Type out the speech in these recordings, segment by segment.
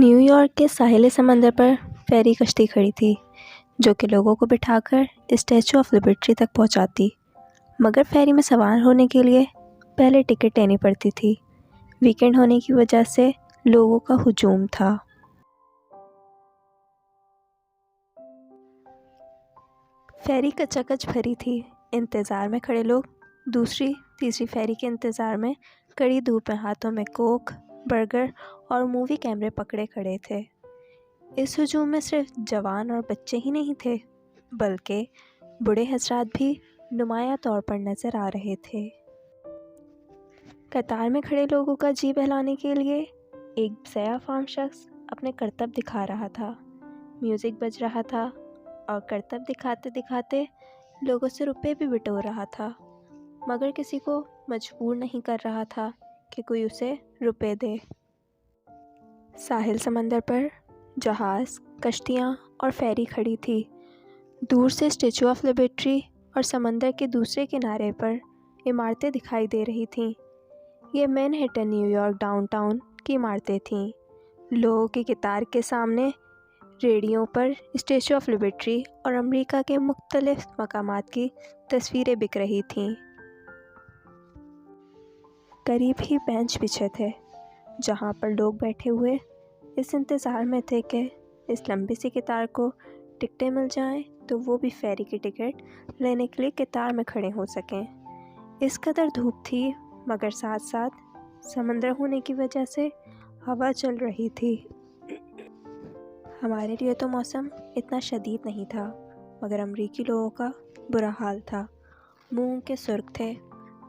New York کے ساحل سمندر پر ferry کشتی کھڑی تھی جو کہ لوگوں کو بٹھا کر اسٹیچو آف لبرٹی تک پہنچاتی، مگر فیری میں سوار ہونے کے لیے پہلے ٹکٹ لینی پڑتی تھی۔ ویکینڈ ہونے کی وجہ سے لوگوں کا ہجوم تھا۔ فیری کچاکچ بھری تھی۔ انتظار میں کھڑے لوگ دوسری تیسری فیری کے انتظار میں کڑی دھوپ میں ہاتھوں میں کوک، برگر اور مووی کیمرے پکڑے کھڑے تھے۔ اس ہجوم میں صرف جوان اور بچے ہی نہیں تھے بلکہ بوڑھے حضرات بھی نمایاں طور پر نظر آ رہے تھے۔ قطار میں کھڑے لوگوں کا جی بہلانے کے لیے ایک سیاہ فام شخص اپنے کرتب دکھا رہا تھا۔ میوزک بج رہا تھا اور کرتب دکھاتے دکھاتے لوگوں سے روپے بھی بٹور رہا تھا، مگر کسی کو مجبور نہیں کر رہا تھا کہ کوئی اسے روپے دے۔ ساحل سمندر پر جہاز، کشتیاں اور فیری کھڑی تھی۔ دور سے اسٹیچو آف لبرٹی اور سمندر کے دوسرے کنارے پر عمارتیں دکھائی دے رہی تھیں۔ یہ مین ہیٹن نیو یارک ڈاؤن ٹاؤن کی عمارتیں تھیں۔ لوگوں کی قطار کے سامنے ریڑھیوں پر اسٹیچو آف لبرٹی اور امریکہ کے مختلف مقامات کی تصویریں بک رہی تھیں۔ قریب ہی بینچ بچھے تھے جہاں پر لوگ بیٹھے ہوئے اس انتظار میں تھے کہ اس لمبی سی قطار کو ٹکٹیں مل جائیں تو وہ بھی فیری کی ٹکٹ لینے کے لیے قطار میں کھڑے ہو سکیں۔ اس قدر دھوپ تھی مگر ساتھ ساتھ سمندر ہونے کی وجہ سے ہوا چل رہی تھی۔ ہمارے لیے تو موسم اتنا شدید نہیں تھا مگر امریکی لوگوں کا برا حال تھا۔ منہ کے سرخ تھے،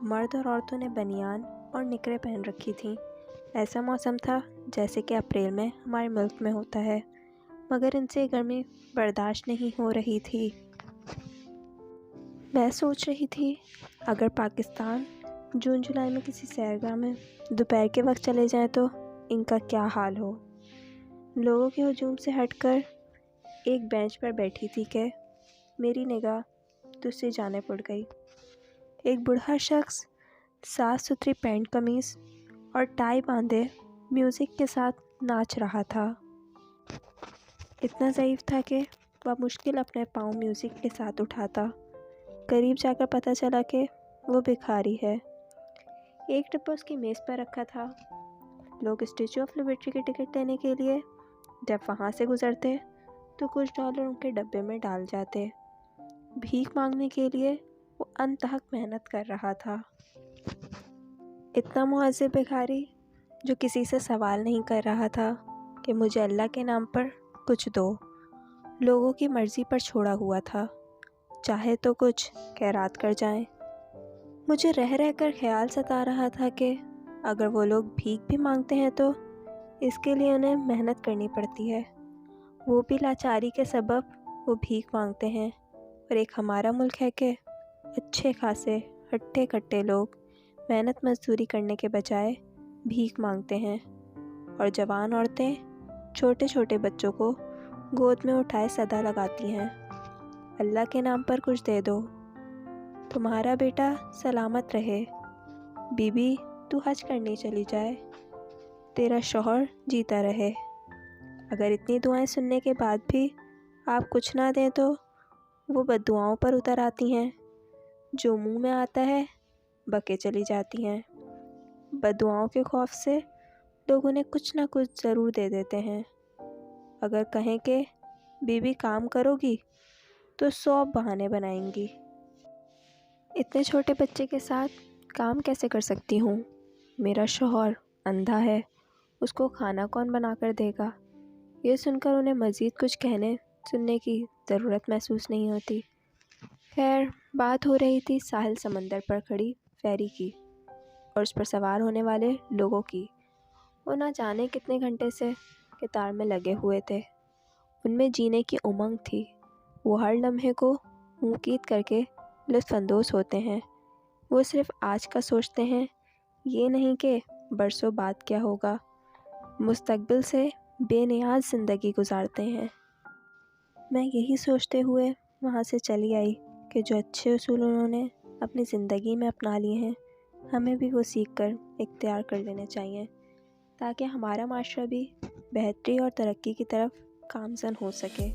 مرد اور عورتوں نے بنیان اور نکریں پہن رکھی تھیں۔ ایسا موسم تھا جیسے کہ اپریل میں ہمارے ملک میں ہوتا ہے، مگر ان سے گرمی برداشت نہیں ہو رہی تھی۔ میں سوچ رہی تھی اگر پاکستان جون جولائی میں کسی سیرگاہ میں دوپہر کے وقت چلے جائیں تو ان کا کیا حال ہو۔ لوگوں کے ہجوم سے ہٹ کر ایک بینچ پر بیٹھی تھی کہ میری نگاہ دوسری جانب اڑ گئی۔ ایک بوڑھا شخص صاف ستھری پینٹ قمیض اور ٹائی باندھے میوزک کے ساتھ ناچ رہا تھا۔ اتنا ضعیف تھا کہ بمشکل اپنے پاؤں میوزک کے ساتھ اٹھاتا۔ قریب جا کر پتہ چلا کہ وہ بھکاری ہے۔ ایک ڈبہ اس کی میز پر رکھا تھا۔ لوگ اسٹیچو آف لبرٹی کی ٹکٹ لینے کے لیے جب وہاں سے گزرتے تو کچھ ڈالر ان کے ڈبے میں ڈال جاتے۔ بھیک مانگنے کے لیے وہ انتہک محنت کر رہا تھا۔ اتنا معذب بھکاری جو کسی سے سوال نہیں کر رہا تھا کہ مجھے اللہ کے نام پر کچھ دو۔ لوگوں کی مرضی پر چھوڑا ہوا تھا، چاہے تو کچھ خیرات کر جائیں۔ مجھے رہ رہ کر خیال ستا رہا تھا کہ اگر وہ لوگ بھیک بھی مانگتے ہیں تو اس کے لیے انہیں محنت کرنی پڑتی ہے۔ وہ بھی لاچاری کے سبب وہ بھیک مانگتے ہیں، اور ایک ہمارا ملک ہے کہ اچھے خاصے ہٹے کٹے لوگ محنت مزدوری کرنے کے بجائے بھیک مانگتے ہیں، اور جوان عورتیں چھوٹے چھوٹے بچوں کو گود میں اٹھائے صدا لگاتی ہیں، اللہ کے نام پر کچھ دے دو، تمہارا بیٹا سلامت رہے، بی بی تو حج کرنے چلی جائے، تیرا شوہر جیتا رہے۔ اگر اتنی دعائیں سننے کے بعد بھی آپ کچھ نہ دیں تو وہ بد دعاؤں پر اتر آتی ہیں، جو منہ میں آتا ہے بکے چلی جاتی ہیں۔ بد دعاؤں کے خوف سے لوگ انہیں کچھ نہ کچھ ضرور دے دیتے ہیں۔ اگر کہیں کہ بی بی کام کرو گی تو 100 بہانے بنائیں گی۔ اتنے چھوٹے بچے کے ساتھ کام کیسے کر سکتی ہوں؟ میرا شوہر اندھا ہے، اس کو کھانا کون بنا کر دے گا؟ یہ سن کر انہیں مزید کچھ کہنے سننے کی ضرورت محسوس نہیں ہوتی۔ خیر، بات ہو رہی تھی ساحل سمندر پر کھڑی فیری کی اور اس پر سوار ہونے والے لوگوں کی۔ وہ نہ جانے کتنے گھنٹے سے قطار میں لگے ہوئے تھے۔ ان میں جینے کی امنگ تھی۔ وہ ہر لمحے کو منقید کر کے لطف اندوز ہوتے ہیں۔ وہ صرف آج کا سوچتے ہیں، یہ نہیں کہ برسوں بعد کیا ہوگا۔ مستقبل سے بے نیاز زندگی گزارتے ہیں۔ میں یہی سوچتے ہوئے وہاں سے چلی آئی کہ جو اچھے اصول انہوں نے اپنی زندگی میں اپنا لیے ہیں ہمیں بھی وہ سیکھ کر اختیار کر لینے چاہیے، تاکہ ہمارا معاشرہ بھی بہتری اور ترقی کی طرف گامزن ہو سکے۔